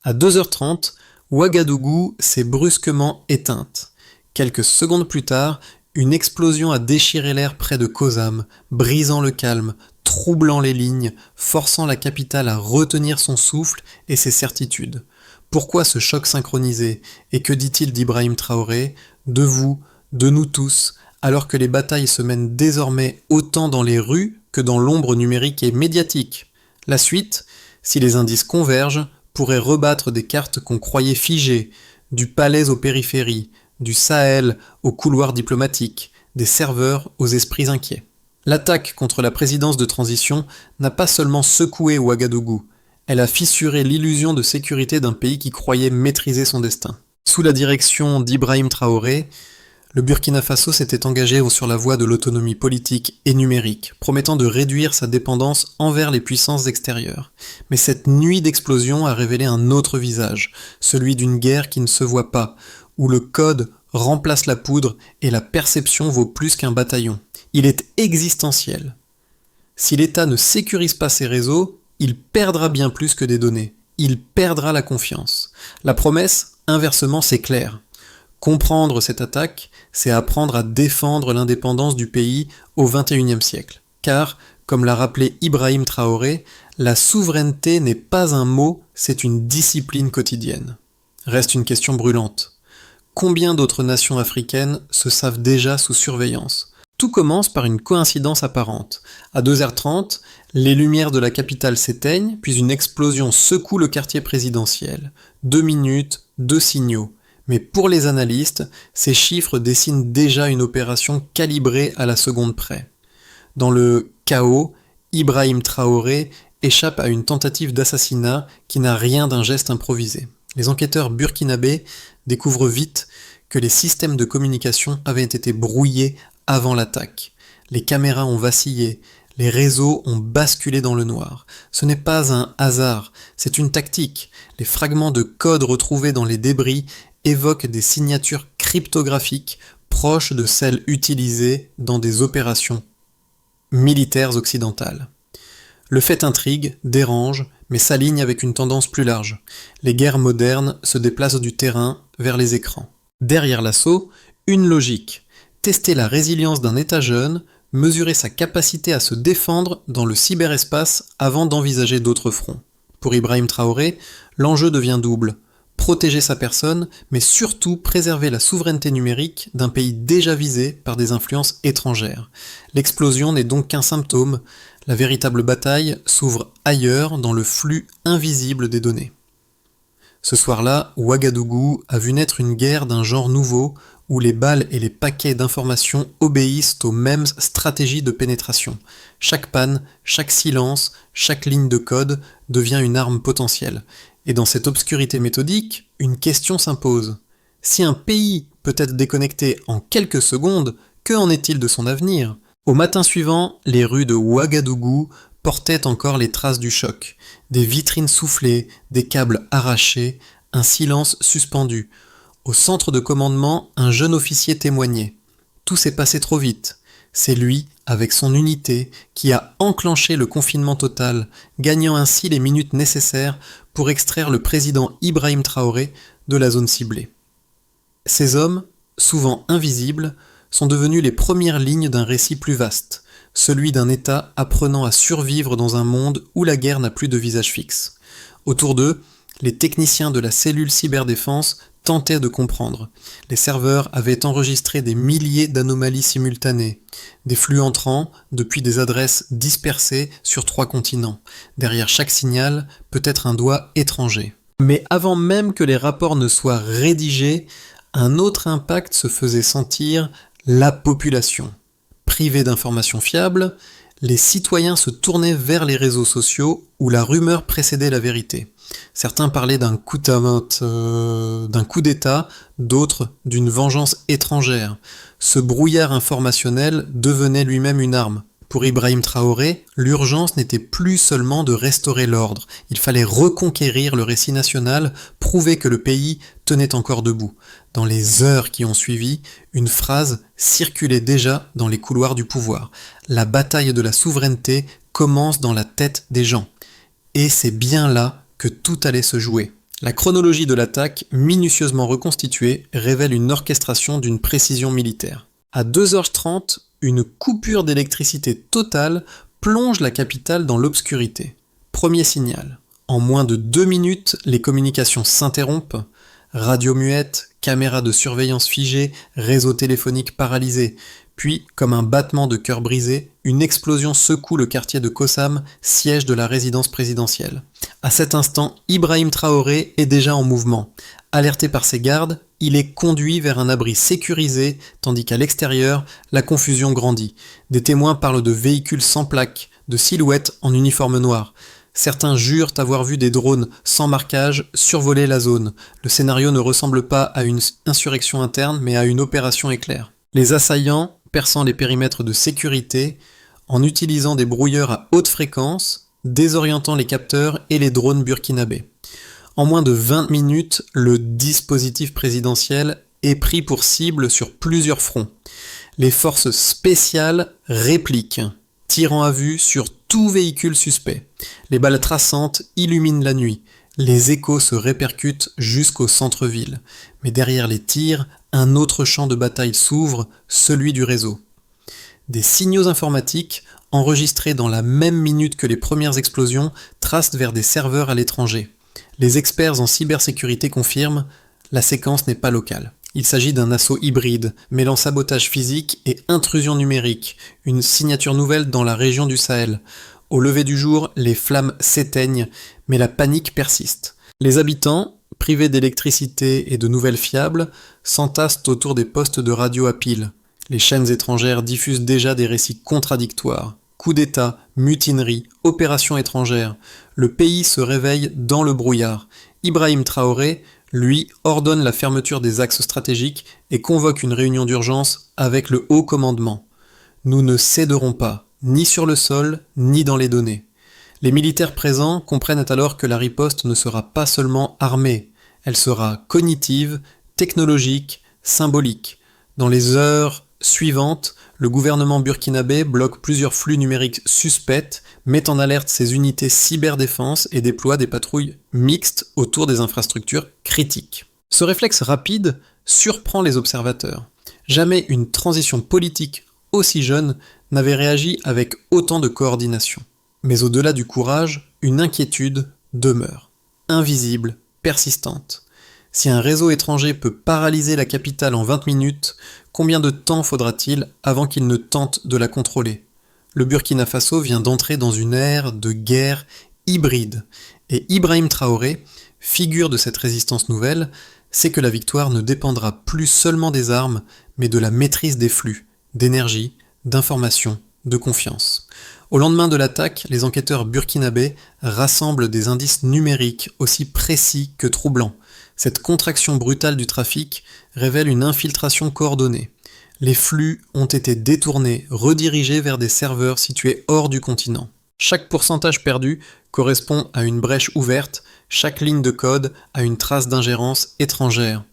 À 2h30, Ouagadougou s'est brusquement éteinte. Quelques secondes plus tard, une explosion a déchiré l'air près de Kozam, brisant le calme, troublant les lignes, forçant la capitale à retenir son souffle et ses certitudes. Pourquoi ce choc synchronisé? Et que dit-il d'Ibrahim Traoré, de vous, de nous tous, alors que les batailles se mènent désormais autant dans les rues que dans l'ombre numérique et médiatique? La suite, si les indices convergent, pourrait rebattre des cartes qu'on croyait figées, du palais aux périphéries, du Sahel aux couloirs diplomatiques, des serveurs aux esprits inquiets. L'attaque contre la présidence de transition n'a pas seulement secoué Ouagadougou, elle a fissuré l'illusion de sécurité d'un pays qui croyait maîtriser son destin. Sous la direction d'Ibrahim Traoré, le Burkina Faso s'était engagé sur la voie de l'autonomie politique et numérique, promettant de réduire sa dépendance envers les puissances extérieures. Mais cette nuit d'explosion a révélé un autre visage, celui d'une guerre qui ne se voit pas, où le code remplace la poudre et la perception vaut plus qu'un bataillon. Il est existentiel. Si l'État ne sécurise pas ses réseaux, il perdra bien plus que des données. Il perdra la confiance. La promesse, inversement, c'est clair. Comprendre cette attaque, c'est apprendre à défendre l'indépendance du pays au XXIe siècle. Car, comme l'a rappelé Ibrahim Traoré, la souveraineté n'est pas un mot, c'est une discipline quotidienne. Reste une question brûlante. Combien d'autres nations africaines se savent déjà sous surveillance? Tout commence par une coïncidence apparente. À 2h30, les lumières de la capitale s'éteignent, puis une explosion secoue le quartier présidentiel. 2 minutes, 2 signaux. Mais pour les analystes, ces chiffres dessinent déjà une opération calibrée à la seconde près. Dans le chaos, Ibrahim Traoré échappe à une tentative d'assassinat qui n'a rien d'un geste improvisé. Les enquêteurs burkinabés découvrent vite que les systèmes de communication avaient été brouillés avant l'attaque. Les caméras ont vacillé, les réseaux ont basculé dans le noir. Ce n'est pas un hasard, c'est une tactique. Les fragments de code retrouvés dans les débris évoquent des signatures cryptographiques proches de celles utilisées dans des opérations militaires occidentales. Le fait intrigue, dérange, mais s'aligne avec une tendance plus large. Les guerres modernes se déplacent du terrain vers les écrans. Derrière l'assaut, une logique. Tester la résilience d'un État jeune, mesurer sa capacité à se défendre dans le cyberespace avant d'envisager d'autres fronts. Pour Ibrahim Traoré, l'enjeu devient double. Protéger sa personne, mais surtout préserver la souveraineté numérique d'un pays déjà visé par des influences étrangères. L'explosion n'est donc qu'un symptôme, la véritable bataille s'ouvre ailleurs dans le flux invisible des données. Ce soir-là, Ouagadougou a vu naître une guerre d'un genre nouveau où les balles et les paquets d'informations obéissent aux mêmes stratégies de pénétration. Chaque panne, chaque silence, chaque ligne de code devient une arme potentielle. Et dans cette obscurité méthodique, une question s'impose. Si un pays peut être déconnecté en quelques secondes, que en est-il de son avenir? Au matin suivant, les rues de Ouagadougou portaient encore les traces du choc. Des vitrines soufflées, des câbles arrachés, un silence suspendu. Au centre de commandement, un jeune officier témoignait. Tout s'est passé trop vite. C'est lui, avec son unité, qui a enclenché le confinement total, gagnant ainsi les minutes nécessaires pour extraire le président Ibrahim Traoré de la zone ciblée. Ces hommes, souvent invisibles, sont devenus les premières lignes d'un récit plus vaste, celui d'un État apprenant à survivre dans un monde où la guerre n'a plus de visage fixe. Autour d'eux, les techniciens de la cellule cyberdéfense tentaient de comprendre. Les serveurs avaient enregistré des milliers d'anomalies simultanées, des flux entrants depuis des adresses dispersées sur 3 continents. Derrière chaque signal peut être un doigt étranger. Mais avant même que les rapports ne soient rédigés, un autre impact se faisait sentir: la population. Privée d'informations fiables, les citoyens se tournaient vers les réseaux sociaux où la rumeur précédait la vérité. Certains parlaient d'un coup d'État, d'autres d'une vengeance étrangère. Ce brouillard informationnel devenait lui-même une arme. Pour Ibrahim Traoré, l'urgence n'était plus seulement de restaurer l'ordre, il fallait reconquérir le récit national, prouver que le pays tenait encore debout. Dans les heures qui ont suivi, une phrase circulait déjà dans les couloirs du pouvoir. La bataille de la souveraineté commence dans la tête des gens. Et c'est bien là que tout allait se jouer. La chronologie de l'attaque, minutieusement reconstituée, révèle une orchestration d'une précision militaire. À 2h30, une coupure d'électricité totale plonge la capitale dans l'obscurité. Premier signal. En moins de 2 minutes, les communications s'interrompent. Radio muette, caméras de surveillance figées, réseau téléphonique paralysé. Puis, comme un battement de cœur brisé, une explosion secoue le quartier de Kossam, siège de la résidence présidentielle. À cet instant, Ibrahim Traoré est déjà en mouvement. Alerté par ses gardes, il est conduit vers un abri sécurisé, tandis qu'à l'extérieur, la confusion grandit. Des témoins parlent de véhicules sans plaques, de silhouettes en uniforme noir. Certains jurent avoir vu des drones sans marquage survoler la zone. Le scénario ne ressemble pas à une insurrection interne, mais à une opération éclair. Les assaillants, perçant les périmètres de sécurité, en utilisant des brouilleurs à haute fréquence, désorientant les capteurs et les drones burkinabés. En moins de 20 minutes, le dispositif présidentiel est pris pour cible sur plusieurs fronts. Les forces spéciales répliquent, tirant à vue sur tout véhicule suspect. Les balles traçantes illuminent la nuit. Les échos se répercutent jusqu'au centre-ville. Mais derrière les tirs, un autre champ de bataille s'ouvre, celui du réseau. Des signaux informatiques, enregistrés dans la même minute que les premières explosions, tracent vers des serveurs à l'étranger. Les experts en cybersécurité confirment, la séquence n'est pas locale. Il s'agit d'un assaut hybride, mêlant sabotage physique et intrusion numérique, une signature nouvelle dans la région du Sahel. Au lever du jour, les flammes s'éteignent, mais la panique persiste. Les habitants, privés d'électricité et de nouvelles fiables, s'entassent autour des postes de radio à piles. Les chaînes étrangères diffusent déjà des récits contradictoires. Coup d'État, mutinerie, opérations étrangères. Le pays se réveille dans le brouillard. Ibrahim Traoré, lui, ordonne la fermeture des axes stratégiques et convoque une réunion d'urgence avec le haut commandement. Nous ne céderons pas, ni sur le sol, ni dans les données. Les militaires présents comprennent alors que la riposte ne sera pas seulement armée, elle sera cognitive, technologique, symbolique. Dans les heures suivantes, le gouvernement burkinabé bloque plusieurs flux numériques suspects, met en alerte ses unités cyberdéfense et déploie des patrouilles mixtes autour des infrastructures critiques. Ce réflexe rapide surprend les observateurs. Jamais une transition politique aussi jeune n'avait réagi avec autant de coordination. Mais au-delà du courage, une inquiétude demeure, invisible, persistante. Si un réseau étranger peut paralyser la capitale en 20 minutes, combien de temps faudra-t-il avant qu'il ne tente de la contrôler ? Le Burkina Faso vient d'entrer dans une ère de guerre hybride. Et Ibrahim Traoré, figure de cette résistance nouvelle, sait que la victoire ne dépendra plus seulement des armes, mais de la maîtrise des flux, d'énergie, d'information, de confiance. Au lendemain de l'attaque, les enquêteurs burkinabés rassemblent des indices numériques aussi précis que troublants. Cette contraction brutale du trafic révèle une infiltration coordonnée. Les flux ont été détournés, redirigés vers des serveurs situés hors du continent. Chaque pourcentage perdu correspond à une brèche ouverte, chaque ligne de code à une trace d'ingérence étrangère.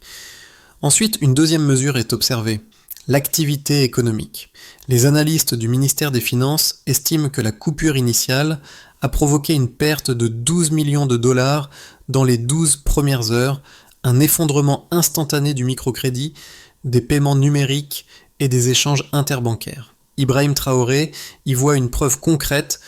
Ensuite, une deuxième mesure est observée, l'activité économique. Les analystes du ministère des Finances estiment que la coupure initiale a provoqué une perte de 12 millions de dollars dans les 12 premières heures, un effondrement instantané du microcrédit, des paiements numériques et des échanges interbancaires. Ibrahim Traoré y voit une preuve concrète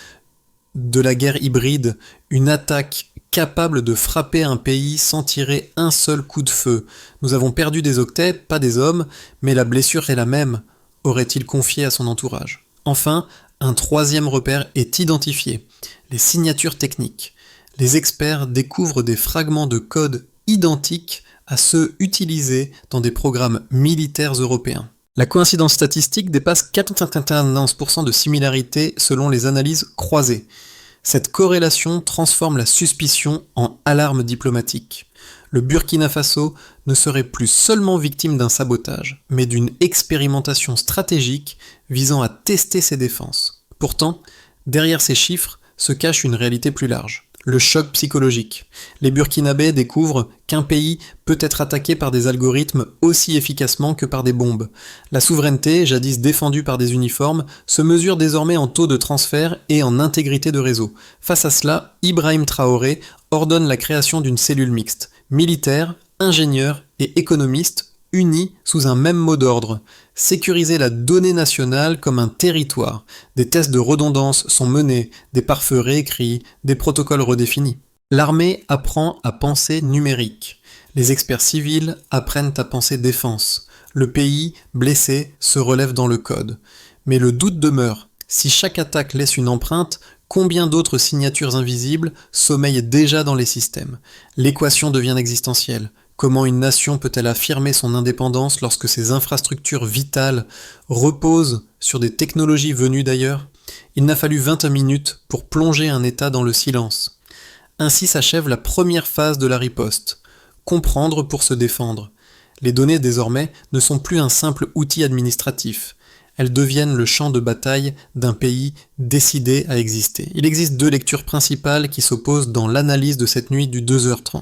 de la guerre hybride, une attaque capable de frapper un pays sans tirer un seul coup de feu. Nous avons perdu des octets, pas des hommes, mais la blessure est la même, aurait-il confié à son entourage. Enfin, un troisième repère est identifié, les signatures techniques. Les experts découvrent des fragments de code identiques à ceux utilisés dans des programmes militaires européens. La coïncidence statistique dépasse 91% de similarité selon les analyses croisées. Cette corrélation transforme la suspicion en alarme diplomatique. Le Burkina Faso ne serait plus seulement victime d'un sabotage, mais d'une expérimentation stratégique visant à tester ses défenses. Pourtant, derrière ces chiffres se cache une réalité plus large. Le choc psychologique. Les Burkinabés découvrent qu'un pays peut être attaqué par des algorithmes aussi efficacement que par des bombes. La souveraineté, jadis défendue par des uniformes, se mesure désormais en taux de transfert et en intégrité de réseau. Face à cela, Ibrahim Traoré ordonne la création d'une cellule mixte. Militaires, ingénieurs et économistes unis sous un même mot d'ordre. Sécuriser la donnée nationale comme un territoire. Des tests de redondance sont menés, des pare-feux réécrits, des protocoles redéfinis. L'armée apprend à penser numérique. Les experts civils apprennent à penser défense. Le pays, blessé, se relève dans le code. Mais le doute demeure. Si chaque attaque laisse une empreinte, combien d'autres signatures invisibles sommeillent déjà dans les systèmes? L'équation devient existentielle. Comment une nation peut-elle affirmer son indépendance lorsque ses infrastructures vitales reposent sur des technologies venues d'ailleurs? Il n'a fallu 20 minutes pour plonger un État dans le silence. Ainsi s'achève la première phase de la riposte. Comprendre pour se défendre. Les données désormais ne sont plus un simple outil administratif. Elles deviennent le champ de bataille d'un pays décidé à exister. Il existe deux lectures principales qui s'opposent dans l'analyse de cette nuit du 2h30.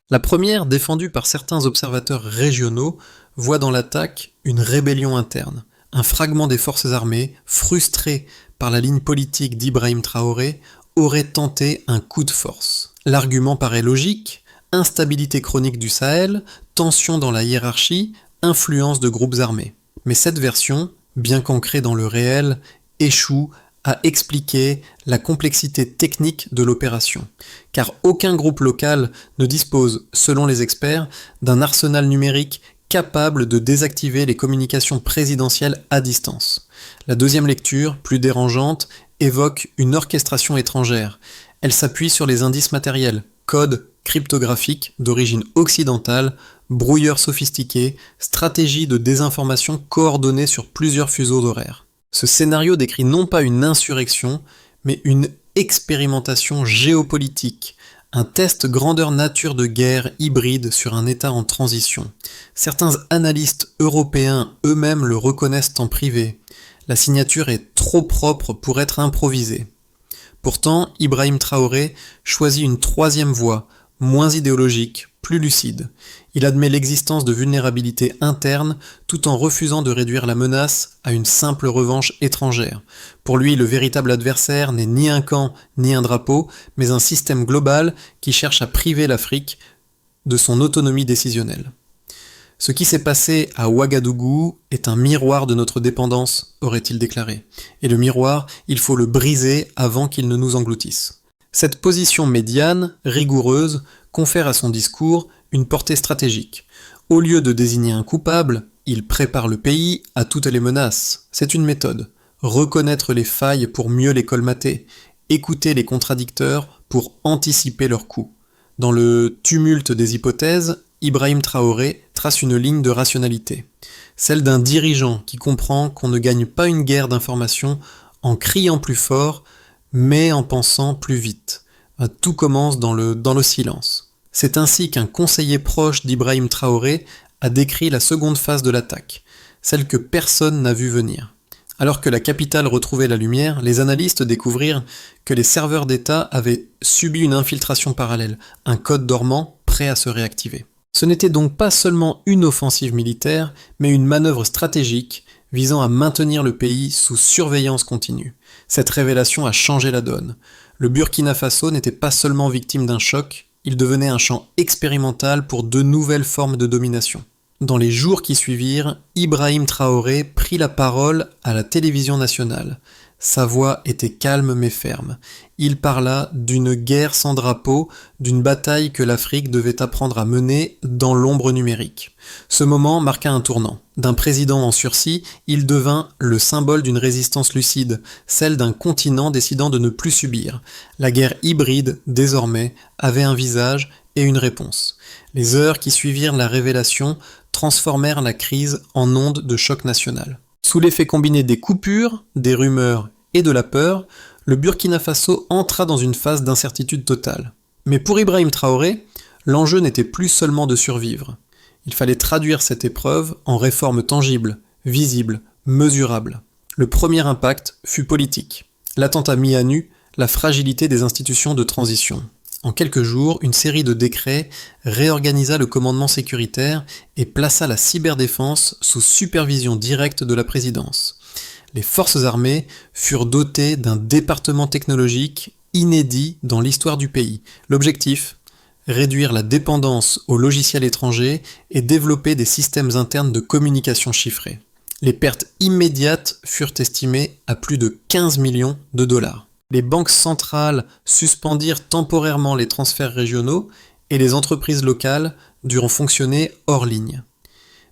La première, défendue par certains observateurs régionaux, voit dans l'attaque une rébellion interne. Un fragment des forces armées, frustré par la ligne politique d'Ibrahim Traoré, aurait tenté un coup de force. L'argument paraît logique, instabilité chronique du Sahel, tension dans la hiérarchie, influence de groupes armés. Mais cette version, bien qu'ancrée dans le réel, échoue à expliquer la complexité technique de l'opération. Car aucun groupe local ne dispose, selon les experts, d'un arsenal numérique capable de désactiver les communications présidentielles à distance. La deuxième lecture, plus dérangeante, évoque une orchestration étrangère. Elle s'appuie sur les indices matériels, codes cryptographiques d'origine occidentale, brouilleurs sophistiqués, stratégies de désinformation coordonnées sur plusieurs fuseaux horaires. Ce scénario décrit non pas une insurrection, mais une expérimentation géopolitique, un test grandeur nature de guerre hybride sur un État en transition. Certains analystes européens eux-mêmes le reconnaissent en privé. La signature est trop propre pour être improvisée. Pourtant, Ibrahim Traoré choisit une troisième voie, moins idéologique, plus lucide. Il admet l'existence de vulnérabilités internes tout en refusant de réduire la menace à une simple revanche étrangère. Pour lui, le véritable adversaire n'est ni un camp ni un drapeau, mais un système global qui cherche à priver l'Afrique de son autonomie décisionnelle. Ce qui s'est passé à Ouagadougou est un miroir de notre dépendance, aurait-il déclaré. Et le miroir, il faut le briser avant qu'il ne nous engloutisse. Cette position médiane, rigoureuse, confère à son discours une portée stratégique. Au lieu de désigner un coupable, il prépare le pays à toutes les menaces. C'est une méthode. Reconnaître les failles pour mieux les colmater. Écouter les contradicteurs pour anticiper leurs coups. Dans le tumulte des hypothèses, Ibrahim Traoré trace une ligne de rationalité. Celle d'un dirigeant qui comprend qu'on ne gagne pas une guerre d'information en criant plus fort, mais en pensant plus vite. Tout commence dans le silence. C'est ainsi qu'un conseiller proche d'Ibrahim Traoré a décrit la seconde phase de l'attaque, celle que personne n'a vu venir. Alors que la capitale retrouvait la lumière, les analystes découvrirent que les serveurs d'État avaient subi une infiltration parallèle, un code dormant prêt à se réactiver. Ce n'était donc pas seulement une offensive militaire, mais une manœuvre stratégique visant à maintenir le pays sous surveillance continue. Cette révélation a changé la donne. Le Burkina Faso n'était pas seulement victime d'un choc, il devenait un champ expérimental pour de nouvelles formes de domination. Dans les jours qui suivirent, Ibrahim Traoré prit la parole à la télévision nationale. Sa voix était calme mais ferme. Il parla d'une guerre sans drapeau, d'une bataille que l'Afrique devait apprendre à mener dans l'ombre numérique. Ce moment marqua un tournant. D'un président en sursis, il devint le symbole d'une résistance lucide, celle d'un continent décidant de ne plus subir. La guerre hybride, désormais, avait un visage et une réponse. Les heures qui suivirent la révélation transformèrent la crise en onde de choc national. Sous l'effet combiné des coupures, des rumeurs et de la peur, le Burkina Faso entra dans une phase d'incertitude totale. Mais pour Ibrahim Traoré, l'enjeu n'était plus seulement de survivre. Il fallait traduire cette épreuve en réformes tangibles, visibles, mesurables. Le premier impact fut politique. L'attentat mit à nu la fragilité des institutions de transition. En quelques jours, une série de décrets réorganisa le commandement sécuritaire et plaça la cyberdéfense sous supervision directe de la présidence. Les forces armées furent dotées d'un département technologique inédit dans l'histoire du pays. L'objectif ? réduire la dépendance aux logiciels étrangers et développer des systèmes internes de communication chiffrés. Les pertes immédiates furent estimées à plus de 15 millions de dollars. Les banques centrales suspendirent temporairement les transferts régionaux et les entreprises locales durent fonctionner hors ligne.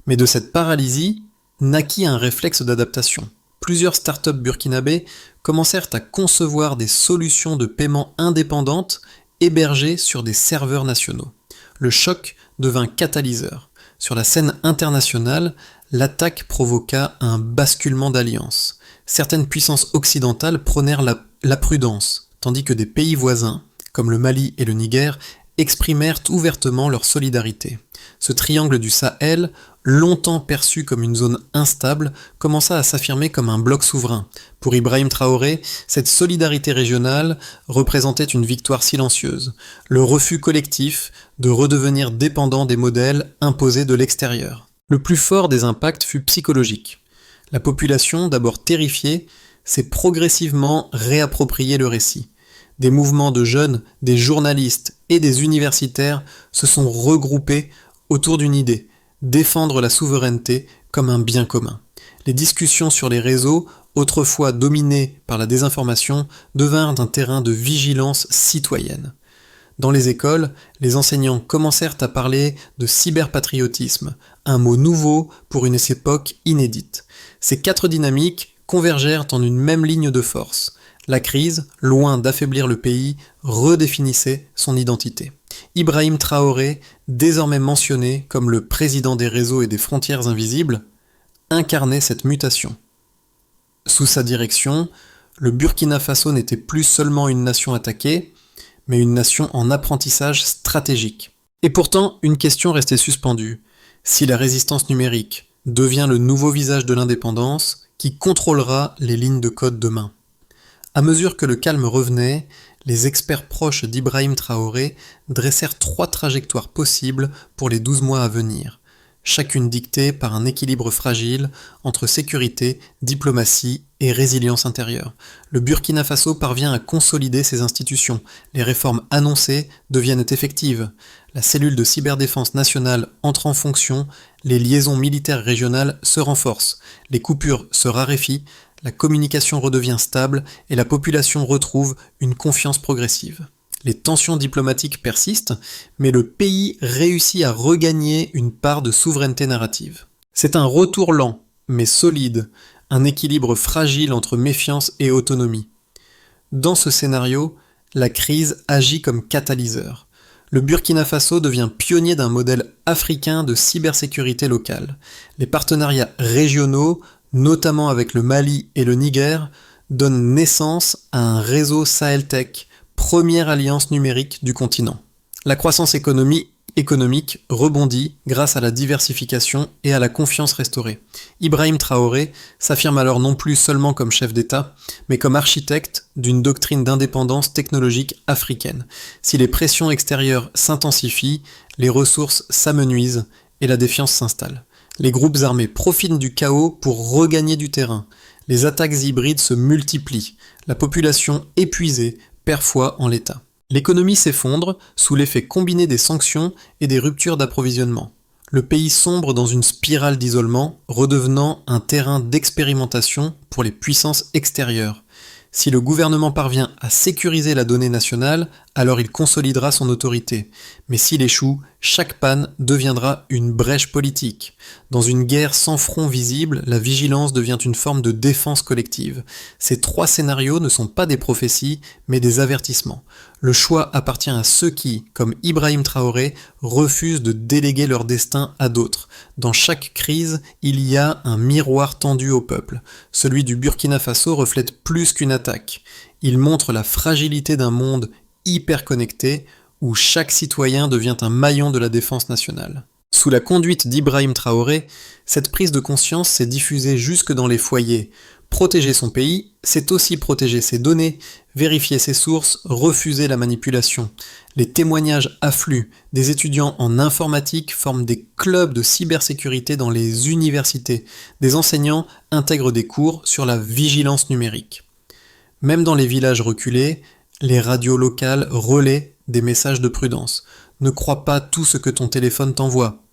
Mais de cette paralysie naquit un réflexe d'adaptation. Plusieurs startups burkinabés commencèrent à concevoir des solutions de paiement indépendantes hébergées sur des serveurs nationaux. Le choc devint catalyseur. Sur la scène internationale, l'attaque provoqua un basculement d'alliances. Certaines puissances occidentales prônèrent la prudence, tandis que des pays voisins, comme le Mali et le Niger, exprimèrent ouvertement leur solidarité. Ce triangle du Sahel, longtemps perçu comme une zone instable, commença à s'affirmer comme un bloc souverain. Pour Ibrahim Traoré, cette solidarité régionale représentait une victoire silencieuse, le refus collectif de redevenir dépendant des modèles imposés de l'extérieur. Le plus fort des impacts fut psychologique. La population, d'abord terrifiée, s'est progressivement réapproprié le récit. Des mouvements de jeunes, des journalistes et des universitaires se sont regroupés autour d'une idée, défendre la souveraineté comme un bien commun. Les discussions sur les réseaux, autrefois dominés par la désinformation, devinrent un terrain de vigilance citoyenne. Dans les écoles, les enseignants commencèrent à parler de cyberpatriotisme, un mot nouveau pour une époque inédite. Ces quatre dynamiques convergèrent en une même ligne de force. La crise, loin d'affaiblir le pays, redéfinissait son identité. Ibrahim Traoré, désormais mentionné comme le président des réseaux et des frontières invisibles, incarnait cette mutation. Sous sa direction, le Burkina Faso n'était plus seulement une nation attaquée, mais une nation en apprentissage stratégique. Et pourtant, une question restait suspendue. Si la résistance numérique devient le nouveau visage de l'indépendance, qui contrôlera les lignes de code demain ? À mesure que le calme revenait, les experts proches d'Ibrahim Traoré dressèrent 3 trajectoires possibles pour les 12 mois à venir, chacune dictée par un équilibre fragile entre sécurité, diplomatie et résilience intérieure. Le Burkina Faso parvient à consolider ses institutions, les réformes annoncées deviennent effectives, la cellule de cyberdéfense nationale entre en fonction, les liaisons militaires régionales se renforcent, les coupures se raréfient, la communication redevient stable et la population retrouve une confiance progressive. Les tensions diplomatiques persistent, mais le pays réussit à regagner une part de souveraineté narrative. C'est un retour lent, mais solide, un équilibre fragile entre méfiance et autonomie. Dans ce scénario, la crise agit comme catalyseur. Le Burkina Faso devient pionnier d'un modèle africain de cybersécurité locale. Les partenariats régionaux, notamment avec le Mali et le Niger, donnent naissance à un réseau Sahel-Tech, première alliance numérique du continent. La croissance économique rebondit grâce à la diversification et à la confiance restaurée. Ibrahim Traoré s'affirme alors non plus seulement comme chef d'État, mais comme architecte d'une doctrine d'indépendance technologique africaine. Si les pressions extérieures s'intensifient, les ressources s'amenuisent et la défiance s'installe. Les groupes armés profitent du chaos pour regagner du terrain. Les attaques hybrides se multiplient. La population épuisée perd foi en l'État. L'économie s'effondre sous l'effet combiné des sanctions et des ruptures d'approvisionnement. Le pays sombre dans une spirale d'isolement, redevenant un terrain d'expérimentation pour les puissances extérieures. Si le gouvernement parvient à sécuriser la donnée nationale, alors il consolidera son autorité. Mais s'il échoue, chaque panne deviendra une brèche politique. Dans une guerre sans front visible, la vigilance devient une forme de défense collective. Ces 3 scénarios ne sont pas des prophéties, mais des avertissements. Le choix appartient à ceux qui, comme Ibrahim Traoré, refusent de déléguer leur destin à d'autres. Dans chaque crise, il y a un miroir tendu au peuple. Celui du Burkina Faso reflète plus qu'une attaque. Il montre la fragilité d'un monde hyper connecté, où chaque citoyen devient un maillon de la défense nationale. Sous la conduite d'Ibrahim Traoré, cette prise de conscience s'est diffusée jusque dans les foyers. Protéger son pays, c'est aussi protéger ses données, vérifier ses sources, refuser la manipulation. Les témoignages affluent. Des étudiants en informatique forment des clubs de cybersécurité dans les universités. Des enseignants intègrent des cours sur la vigilance numérique. Même dans les villages reculés, les radios locales relaient des messages de prudence. ne crois pas tout ce que ton téléphone t'envoie.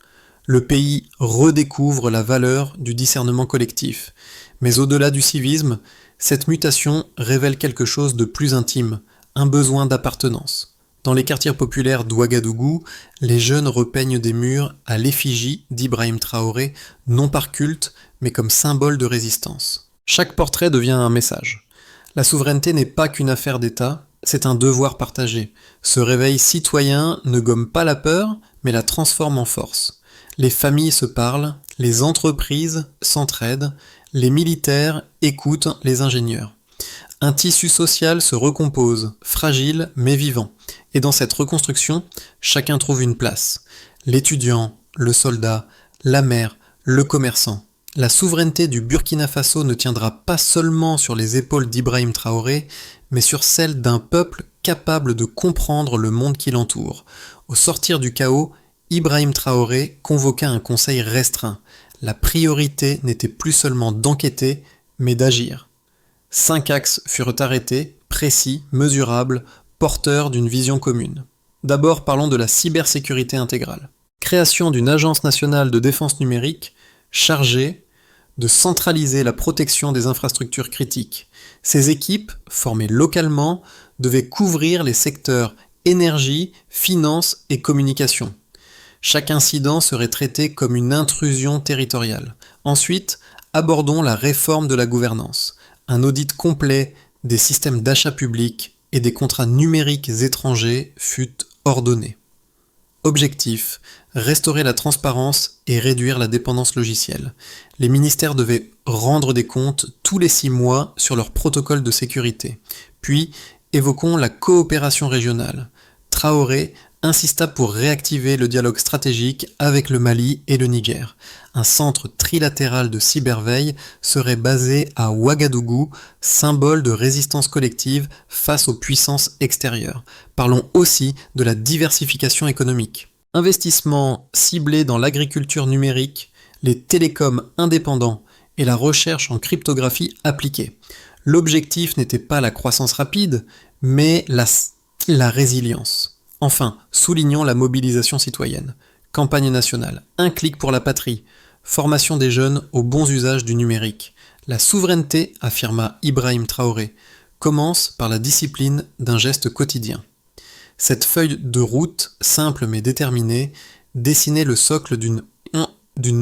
Le pays redécouvre la valeur du discernement collectif. Mais au-delà du civisme, cette mutation révèle quelque chose de plus intime, un besoin d'appartenance. Dans les quartiers populaires d'Ouagadougou, les jeunes repeignent des murs à l'effigie d'Ibrahim Traoré, non par culte, mais comme symbole de résistance. Chaque portrait devient un message. La souveraineté n'est pas qu'une affaire d'État, c'est un devoir partagé. Ce réveil citoyen ne gomme pas la peur, mais la transforme en force. Les familles se parlent, les entreprises s'entraident, les militaires écoutent les ingénieurs. Un tissu social se recompose, fragile mais vivant. Et dans cette reconstruction, chacun trouve une place. L'étudiant, le soldat, la mère, le commerçant. La souveraineté du Burkina Faso ne tiendra pas seulement sur les épaules d'Ibrahim Traoré, mais sur celles d'un peuple capable de comprendre le monde qui l'entoure. Au sortir du chaos, Ibrahim Traoré convoqua un conseil restreint. La priorité n'était plus seulement d'enquêter, mais d'agir. 5 axes furent arrêtés, précis, mesurables, porteurs d'une vision commune. D'abord, parlons de la cybersécurité intégrale. Création d'une agence nationale de défense numérique chargée de centraliser la protection des infrastructures critiques. Ces équipes, formées localement, devaient couvrir les secteurs énergie, finance et communication. Chaque incident serait traité comme une intrusion territoriale. Ensuite, abordons la réforme de la gouvernance. Un audit complet des systèmes d'achat public et des contrats numériques étrangers fut ordonné. Objectif, restaurer la transparence et réduire la dépendance logicielle. Les ministères devaient rendre des comptes tous les 6 mois sur leur protocole de sécurité. Puis, évoquons la coopération régionale. Traoré insista pour réactiver le dialogue stratégique avec le Mali et le Niger. Un centre trilatéral de cyberveille serait basé à Ouagadougou, symbole de résistance collective face aux puissances extérieures. Parlons aussi de la diversification économique. Investissement ciblé dans l'agriculture numérique, les télécoms indépendants et la recherche en cryptographie appliquée. L'objectif n'était pas la croissance rapide, mais la résilience. Enfin, soulignons la mobilisation citoyenne. Campagne nationale, un clic pour la patrie, formation des jeunes aux bons usages du numérique. La souveraineté, affirma Ibrahim Traoré, commence par la discipline d'un geste quotidien. Cette feuille de route, simple mais déterminée, dessinait le socle d'une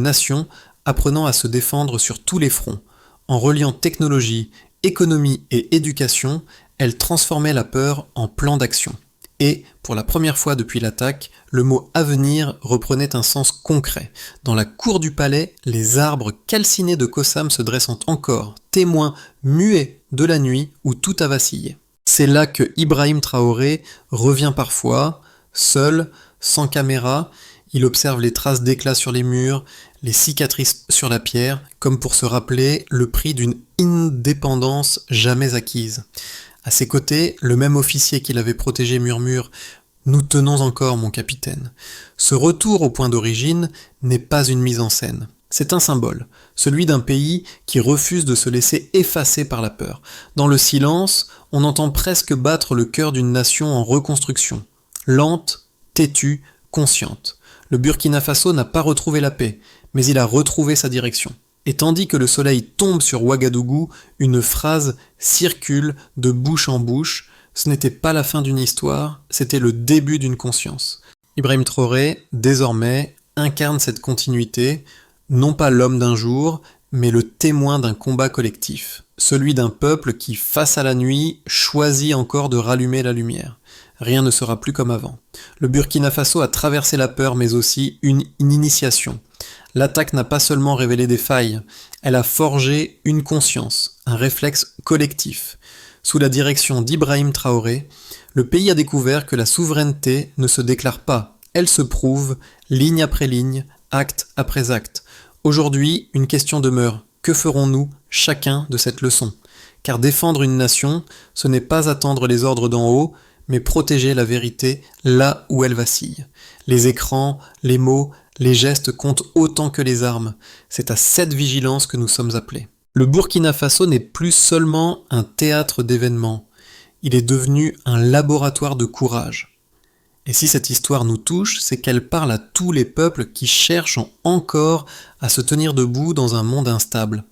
nation apprenant à se défendre sur tous les fronts. En reliant technologie, économie et éducation, elle transformait la peur en plan d'action. Et, pour la première fois depuis l'attaque, le mot « avenir » reprenait un sens concret. Dans la cour du palais, les arbres calcinés de Kossam se dressant encore, témoins muets de la nuit où tout a vacillé. C'est là que Ibrahim Traoré revient parfois, seul, sans caméra. Il observe les traces d'éclats sur les murs, les cicatrices sur la pierre, comme pour se rappeler le prix d'une indépendance jamais acquise. À ses côtés, le même officier qui l'avait protégé murmure « Nous tenons encore, mon capitaine ». Ce retour au point d'origine n'est pas une mise en scène. C'est un symbole, celui d'un pays qui refuse de se laisser effacer par la peur. Dans le silence, on entend presque battre le cœur d'une nation en reconstruction. Lente, têtue, consciente. Le Burkina Faso n'a pas retrouvé la paix, mais il a retrouvé sa direction. Et tandis que le soleil tombe sur Ouagadougou, une phrase circule de bouche en bouche. Ce n'était pas la fin d'une histoire, c'était le début d'une conscience. Ibrahim Traoré, désormais, incarne cette continuité, non pas l'homme d'un jour, mais le témoin d'un combat collectif. Celui d'un peuple qui, face à la nuit, choisit encore de rallumer la lumière. Rien ne sera plus comme avant. Le Burkina Faso a traversé la peur, mais aussi une initiation. L'attaque n'a pas seulement révélé des failles, elle a forgé une conscience, un réflexe collectif. Sous la direction d'Ibrahim Traoré, le pays a découvert que la souveraineté ne se déclare pas, elle se prouve, ligne après ligne, acte après acte. Aujourd'hui, une question demeure, que ferons-nous, chacun, de cette leçon ? Car défendre une nation, ce n'est pas attendre les ordres d'en haut, mais protéger la vérité là où elle vacille. Les écrans, les mots, les gestes comptent autant que les armes. C'est à cette vigilance que nous sommes appelés. Le Burkina Faso n'est plus seulement un théâtre d'événements. Il est devenu un laboratoire de courage. Et si cette histoire nous touche, c'est qu'elle parle à tous les peuples qui cherchent encore à se tenir debout dans un monde instable.